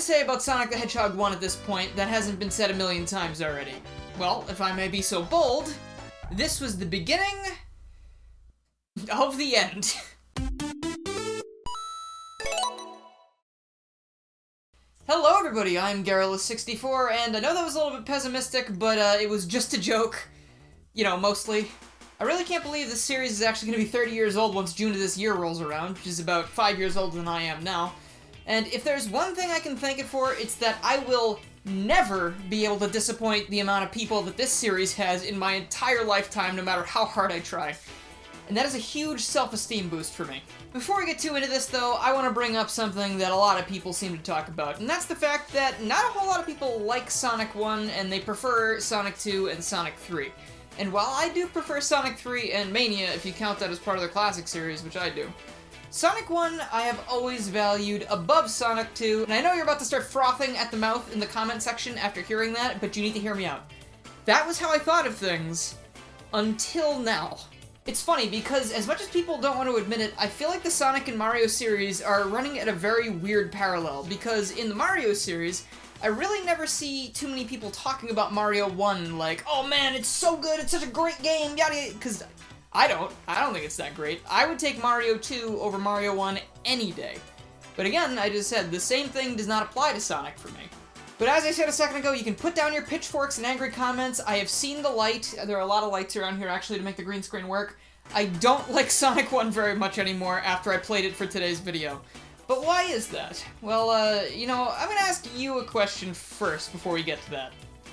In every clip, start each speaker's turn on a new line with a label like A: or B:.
A: say about Sonic the Hedgehog 1 at this point that hasn't been said a million times already? Well, if I may be so bold, this was the beginning of the end. Hello everybody, I'm Garrulous64, and I know that was a little bit pessimistic, but it was just a joke. You know, mostly. I really can't believe this series is actually going to be 30 years old once June of this year rolls around, which is about 5 years older than I am now. And if there's one thing I can thank it for, it's that I will never be able to disappoint the amount of people that this series has in my entire lifetime, no matter how hard I try. And that is a huge self-esteem boost for me. Before we get too into this, though, I want to bring up something that a lot of people seem to talk about, and that's the fact that not a whole lot of people like Sonic 1, and they prefer Sonic 2 and Sonic 3. And while I do prefer Sonic 3 and Mania, if you count that as part of the classic series, which I do, Sonic 1 I have always valued above Sonic 2, and I know you're about to start frothing at the mouth in the comment section after hearing that, but you need to hear me out. That was how I thought of things, until now. It's funny, because as much as people don't want to admit it, I feel like the Sonic and Mario series are running at a very weird parallel, because in the Mario series, I really never see too many people talking about Mario 1 like, oh man, it's so good, it's such a great game, yada yada, because I don't think it's that great. I would take Mario 2 over Mario 1 any day. But again, I just said, the same thing does not apply to Sonic for me. But as I said a second ago, you can put down your pitchforks and angry comments. I have seen the light. There are a lot of lights around here, actually, to make the green screen work. I don't like Sonic 1 very much anymore after I played it for today's video. But why is that? Well, you know, I'm gonna ask you a question first before we get to that.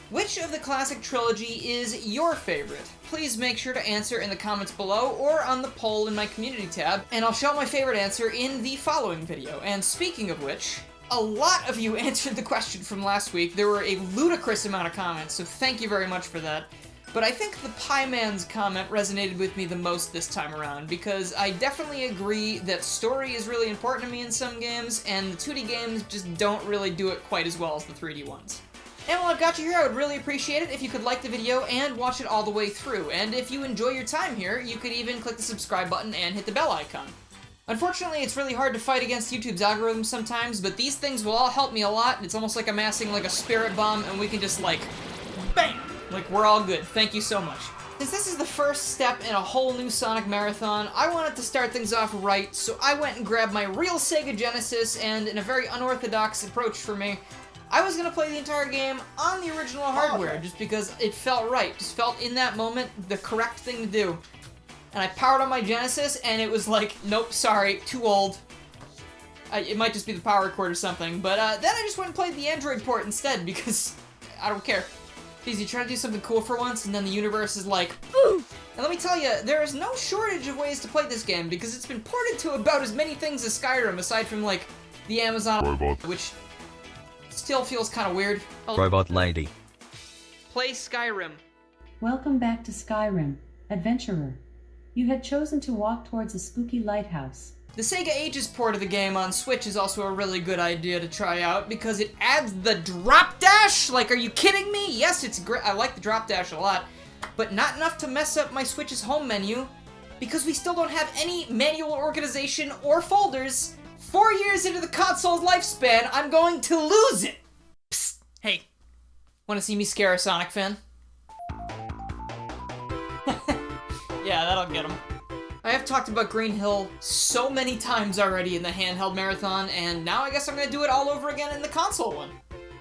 A: Which of the classic trilogy is your favorite? Please make sure to answer in the comments below or on the poll in my community tab, and I'll show my favorite answer in the following video. And speaking of which, a lot of you answered the question from last week. There were a ludicrous amount of comments, so thank you very much for that. But I think the Pie Man's comment resonated with me the most this time around, because I definitely agree that story is really important to me in some games, and the 2D games just don't really do it quite as well as the 3D ones. And while I've got you here, I would really appreciate it if you could like the video and watch it all the way through. And if you enjoy your time here, you could even click the subscribe button and hit the bell icon. Unfortunately, it's really hard to fight against YouTube's algorithms sometimes, but these things will all help me a lot. It's almost like amassing like a spirit bomb, and we can just like, bam! Like, we're all good. Thank you so much. Since this is the first step in a whole new Sonic marathon, I wanted to start things off right, so I went and grabbed my real Sega Genesis, and in a very unorthodox approach for me, I was gonna play the entire game on the original hardware, just because it felt right. Just felt in that moment the correct thing to do. And I powered on my Genesis, and it was like, nope, sorry, too old. It might just be the power cord or something, but then I just went and played the Android port instead, because I don't care. Geez, you try to do something cool for once, and then the universe is like, ooh! And let me tell you, there is no shortage of ways to play this game, because it's been ported to about as many things as Skyrim, aside from, like, the Amazon robot, which still feels kind of weird.
B: Robot lady.
A: Play Skyrim.
C: Welcome back to Skyrim, adventurer. You had chosen to walk towards a spooky lighthouse.
A: The Sega Ages port of the game on Switch is also a really good idea to try out because it adds the drop dash. Like, are you kidding me? Yes, it's great. I like the drop dash a lot, but not enough to mess up my Switch's home menu because we still don't have any manual organization or folders. 4 years into the console's lifespan, I'm going to lose it. Psst, hey, want to see me scare a Sonic fan? Yeah, that'll get him. I have talked about Green Hill so many times already in the handheld marathon, and now I guess I'm gonna do it all over again in the console one.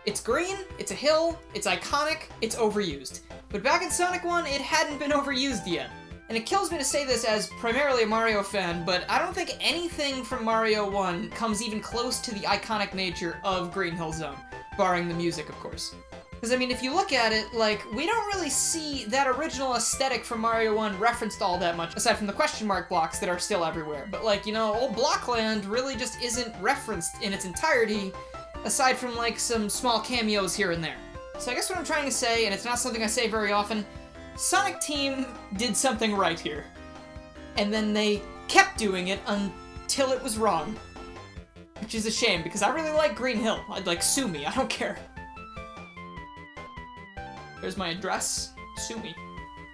A: It's green, it's a hill, it's iconic, it's overused. But back in Sonic 1, it hadn't been overused yet. And it kills me to say this as primarily a Mario fan, but I don't think anything from Mario 1 comes even close to the iconic nature of Green Hill Zone, barring the music, of course. Because, I mean, if you look at it, like, we don't really see that original aesthetic from Mario 1 referenced all that much, aside from the question mark blocks that are still everywhere. But, like, you know, old Blockland really just isn't referenced in its entirety, aside from, like, some small cameos here and there. So I guess what I'm trying to say, and it's not something I say very often, Sonic Team did something right here. And then they kept doing it until it was wrong. Which is a shame, because I really like Green Hill. I'd like, sue me, I don't care. There's my address. Sue me.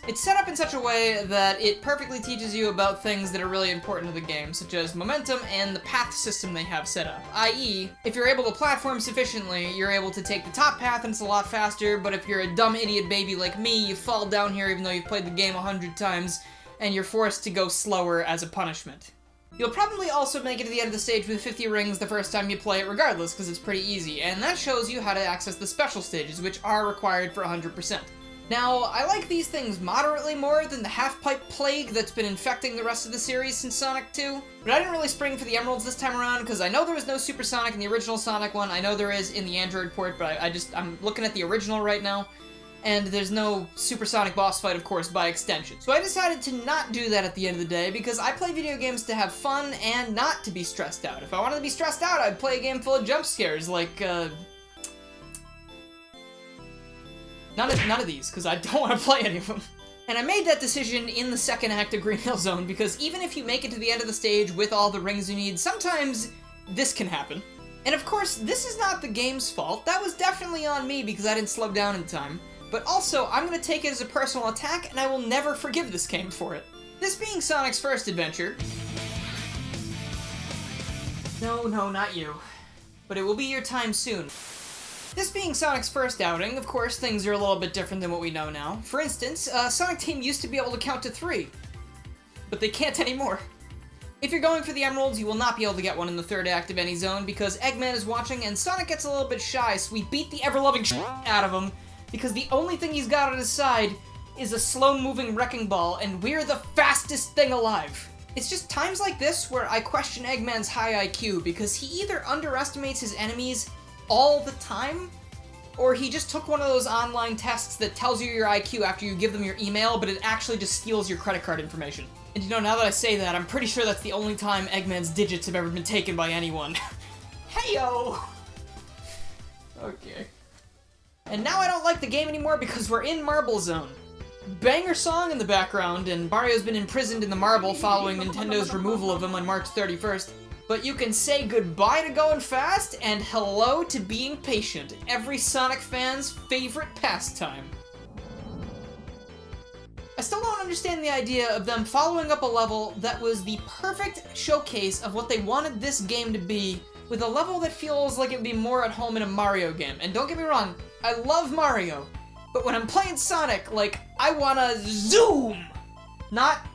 A: It's set up in such a way that it perfectly teaches you about things that are really important to the game, such as momentum and the path system they have set up. I.e., if you're able to platform sufficiently, you're able to take the top path and it's a lot faster, but if you're a dumb idiot baby like me, you fall down here even though you've played the game 100 times, and you're forced to go slower as a punishment. You'll probably also make it to the end of the stage with 50 rings the first time you play it regardless, because it's pretty easy, and that shows you how to access the special stages, which are required for 100%. Now, I like these things moderately more than the half-pipe plague that's been infecting the rest of the series since Sonic 2, but I didn't really spring for the emeralds this time around, because I know there was no Super Sonic in the original Sonic one, I know there is in the Android port, but I'm looking at the original right now, and there's no Super Sonic boss fight, of course, by extension. So I decided to not do that at the end of the day, because I play video games to have fun and not to be stressed out. If I wanted to be stressed out, I'd play a game full of jump scares, like, None of these, because I don't want to play any of them. And I made that decision in the second act of Green Hill Zone, because even if you make it to the end of the stage with all the rings you need, sometimes this can happen. And of course, this is not the game's fault. That was definitely on me because I didn't slow down in time. But also, I'm going to take it as a personal attack, and I will never forgive this game for it. This being Sonic's first adventure... No, not you. But it will be your time soon. This being Sonic's first outing, of course, things are a little bit different than what we know now. For instance, Sonic Team used to be able to count to 3, but they can't anymore. If you're going for the emeralds, you will not be able to get one in the third act of any zone because Eggman is watching and Sonic gets a little bit shy, so we beat the ever-loving shit out of him because the only thing he's got on his side is a slow-moving wrecking ball, and we're the fastest thing alive. It's just times like this where I question Eggman's high IQ because he either underestimates his enemies all the time, or he just took one of those online tests that tells you your IQ after you give them your email, but it actually just steals your credit card information. And you know, now that I say that, I'm pretty sure that's the only time Eggman's digits have ever been taken by anyone. Heyo! Okay. And now I don't like the game anymore because we're in Marble Zone. Banger song in the background, and Mario's been imprisoned in the marble following Nintendo's removal of him on March 31st. But you can say goodbye to going fast and hello to being patient, every Sonic fan's favorite pastime. I still don't understand the idea of them following up a level that was the perfect showcase of what they wanted this game to be, with a level that feels like it would be more at home in a Mario game. And don't get me wrong, I love Mario, but when I'm playing Sonic, like, I wanna zoom! Not,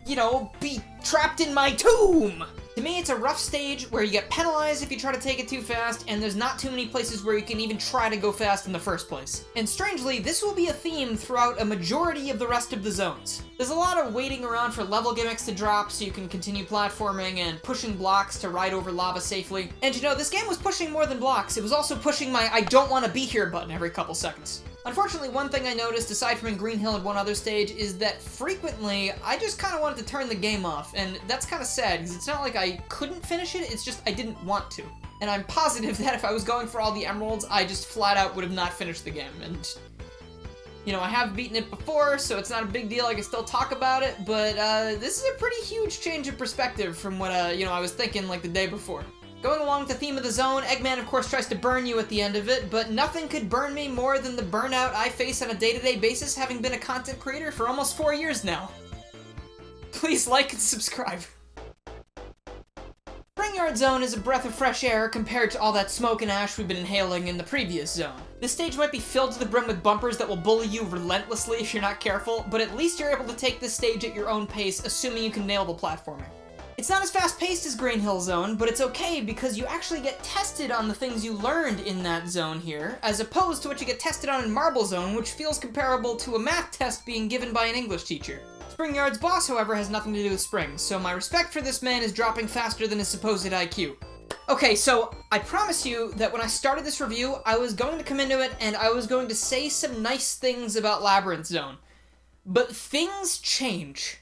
A: you know, be trapped in my tomb! To me, it's a rough stage where you get penalized if you try to take it too fast, and there's not too many places where you can even try to go fast in the first place. And strangely, this will be a theme throughout a majority of the rest of the zones. There's a lot of waiting around for level gimmicks to drop so you can continue platforming and pushing blocks to ride over lava safely. And you know, this game was pushing more than blocks, it was also pushing my I don't want to be here button every couple seconds. Unfortunately, one thing I noticed, aside from in Green Hill and one other stage, is that frequently, I just kind of wanted to turn the game off, and that's kind of sad, because it's not like I couldn't finish it, it's just I didn't want to. And I'm positive that if I was going for all the emeralds, I just flat out would have not finished the game, and... You know, I have beaten it before, so it's not a big deal, I can still talk about it, but this is a pretty huge change of perspective from what, you know, I was thinking like the day before. Going along with the theme of the zone, Eggman of course tries to burn you at the end of it, but nothing could burn me more than the burnout I face on a day-to-day basis, having been a content creator for almost 4 years now. Please like and subscribe. Springyard Zone is a breath of fresh air compared to all that smoke and ash we've been inhaling in the previous zone. This stage might be filled to the brim with bumpers that will bully you relentlessly if you're not careful, but at least you're able to take this stage at your own pace, assuming you can nail the platforming. It's not as fast-paced as Green Hill Zone, but it's okay because you actually get tested on the things you learned in that zone here, as opposed to what you get tested on in Marble Zone, which feels comparable to a math test being given by an English teacher. Springyard's boss, however, has nothing to do with springs, so my respect for this man is dropping faster than his supposed IQ. Okay, so I promise you that when I started this review, I was going to come into it and I was going to say some nice things about Labyrinth Zone. But things change.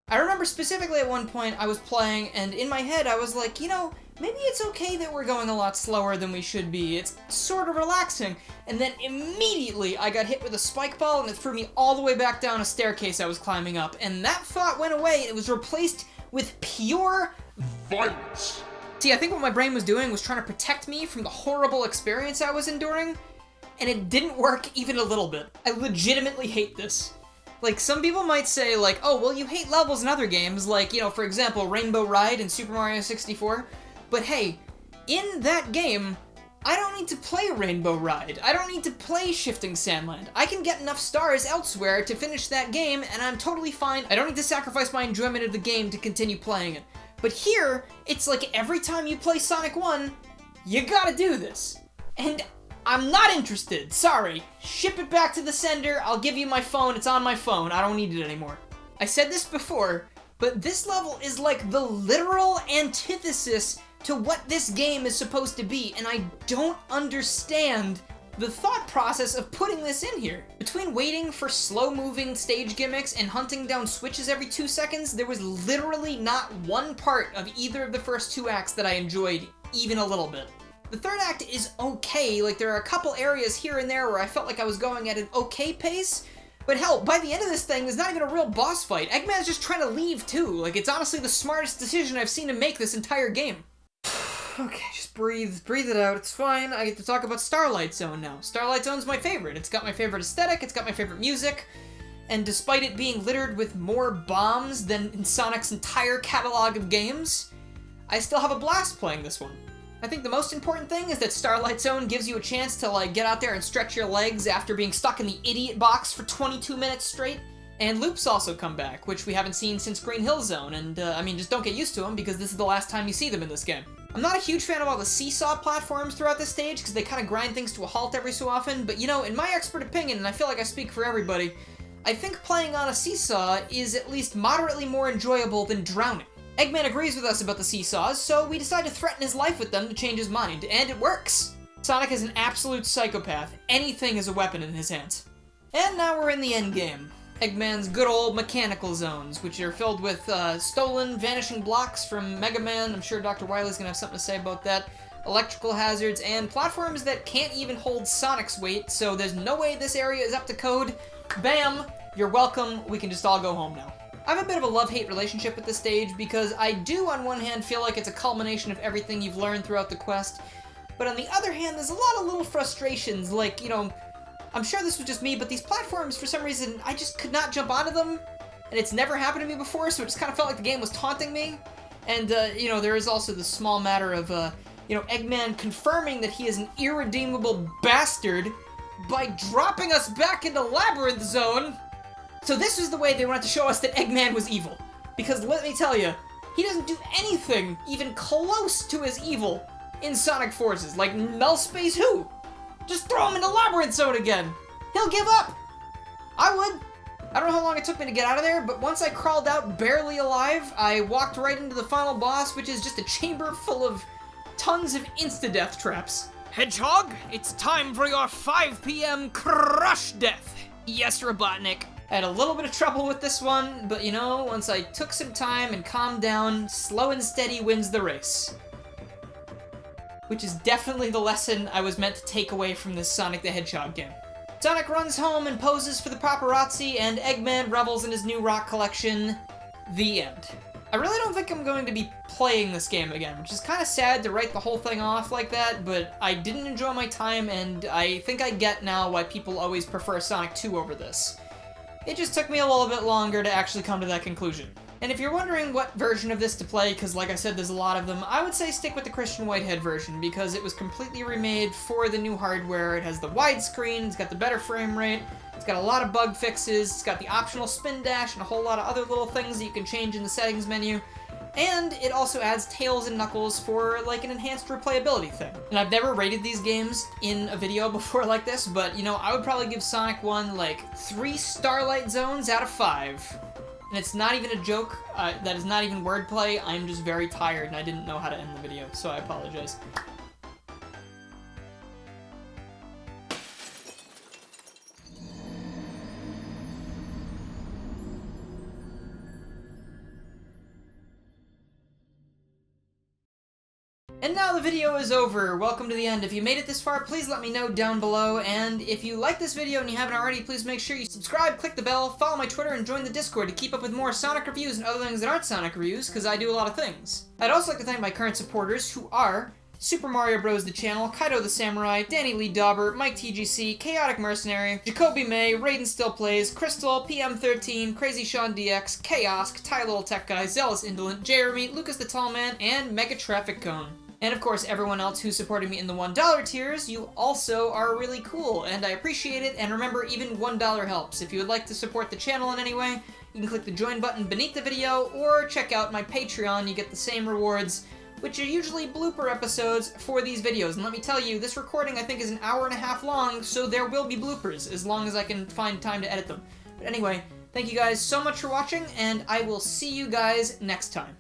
A: I remember specifically at one point I was playing, and in my head I was like, you know, maybe it's okay that we're going a lot slower than we should be. It's sort of relaxing. And then immediately I got hit with a spike ball and it threw me all the way back down a staircase I was climbing up. And that thought went away and it was replaced with pure violence. See, I think what my brain was doing was trying to protect me from the horrible experience I was enduring. and it didn't work even a little bit. I legitimately hate this. Like, some people might say, like, oh, well, you hate levels in other games, like, you know, for example, Rainbow Ride in Super Mario 64, but hey, in that game, I don't need to play Rainbow Ride. I don't need to play Shifting Sandland. I can get enough stars elsewhere to finish that game, and I'm totally fine. I don't need to sacrifice my enjoyment of the game to continue playing it. But here, it's like every time you play Sonic 1, you gotta do this. And I'm not interested, sorry. Ship it back to the sender, I'll give you my phone, it's on my phone, I don't need it anymore. I said this before, but this level is like the literal antithesis to what this game is supposed to be, and I don't understand the thought process of putting this in here. Between waiting for slow-moving stage gimmicks and hunting down switches every 2 seconds, there was literally not one part of either of the first 2 acts that I enjoyed even a little bit. The third act is okay, like there are a couple areas here and there where I felt like I was going at an okay pace, but hell, by the end of this thing, there's not even a real boss fight. Eggman's just trying to leave too, like it's honestly the smartest decision I've seen him make this entire game. Okay, just breathe it out, it's fine. I get to talk about Starlight Zone now. Starlight Zone's my favorite. It's got my favorite aesthetic, it's got my favorite music, and despite it being littered with more bombs than in Sonic's entire catalog of games, I still have a blast playing this one. I think the most important thing is that Starlight Zone gives you a chance to like get out there and stretch your legs after being stuck in the idiot box for 22 minutes straight. And loops also come back, which we haven't seen since Green Hill Zone, and I mean, just don't get used to them because this is the last time you see them in this game. I'm not a huge fan of all the seesaw platforms throughout this stage because they kind of grind things to a halt every so often, but you know, in my expert opinion, and I feel like I speak for everybody, I think playing on a seesaw is at least moderately more enjoyable than drowning. Eggman agrees with us about the seesaws, so we decide to threaten his life with them to change his mind, and it works! Sonic is an absolute psychopath. Anything is a weapon in his hands. And now we're in the endgame. Eggman's good old mechanical zones, which are filled with stolen, vanishing blocks from Mega Man. I'm sure Dr. Wily's gonna have something to say about that. Electrical hazards, and platforms that can't even hold Sonic's weight, so there's no way this area is up to code. Bam! You're welcome, we can just all go home now. I have a bit of a love-hate relationship with this stage, because I do, on one hand, feel like it's a culmination of everything you've learned throughout the quest, but on the other hand, there's a lot of little frustrations, like, you know, I'm sure this was just me, but these platforms, for some reason, I just could not jump onto them, and it's never happened to me before, so it just kind of felt like the game was taunting me. And, you know, there is also the small matter of, you know, Eggman confirming that he is an irredeemable bastard by dropping us back into Labyrinth Zone. So this was the way they wanted to show us that Eggman was evil. Because let me tell you, he doesn't do anything even close to as evil in Sonic Forces. Like, Null Space who? Just throw him into Labyrinth Zone again! He'll give up! I would. I don't know how long it took me to get out of there, but once I crawled out barely alive, I walked right into the final boss, which is just a chamber full of tons of insta-death traps. Hedgehog, it's time for your 5 p.m. crush death. Yes, Robotnik. I had a little bit of trouble with this one, but you know, once I took some time and calmed down, slow and steady wins the race. Which is definitely the lesson I was meant to take away from this Sonic the Hedgehog game. Sonic runs home and poses for the paparazzi, and Eggman revels in his new rock collection. The end. I really don't think I'm going to be playing this game again, which is kind of sad to write the whole thing off like that, but I didn't enjoy my time, and I think I get now why people always prefer Sonic 2 over this. It just took me a little bit longer to actually come to that conclusion. And if you're wondering what version of this to play, because like I said, there's a lot of them, I would say stick with the Christian Whitehead version, because it was completely remade for the new hardware. It has the widescreen, it's got the better frame rate, it's got a lot of bug fixes, it's got the optional spin dash, and a whole lot of other little things that you can change in the settings menu. And it also adds Tails and Knuckles for, like, an enhanced replayability thing. And I've never rated these games in a video before like this, but, you know, I would probably give Sonic 1, like, 3 Starlight Zones out of 5. And it's not even a joke, that is not even wordplay, I'm just very tired and I didn't know how to end the video, so I apologize. And now the video is over. Welcome to the end. If you made it this far, please let me know down below. And if you like this video and you haven't already, please make sure you subscribe, click the bell, follow my Twitter, and join the Discord to keep up with more Sonic reviews and other things that aren't Sonic reviews, because I do a lot of things. I'd also like to thank my current supporters, who are Super Mario Bros. The Channel, Kaido the Samurai, Danny Lee Dauber, Mike TGC, Chaotic Mercenary, Jacoby May, Raiden Still Plays, Crystal, PM13, Crazy Sean DX, Chaos, Ty Little Tech Guy, Zealous Indolent, Jeremy, Lucas the Tall Man, and Mega Traffic Cone. And of course, everyone else who supported me in the $1 tiers, you also are really cool, and I appreciate it, and remember, even $1 helps. If you would like to support the channel in any way, you can click the join button beneath the video, or check out my Patreon. You get the same rewards, which are usually blooper episodes for these videos. And let me tell you, this recording I think is an hour and a half long, so there will be bloopers, as long as I can find time to edit them. But anyway, thank you guys so much for watching, and I will see you guys next time.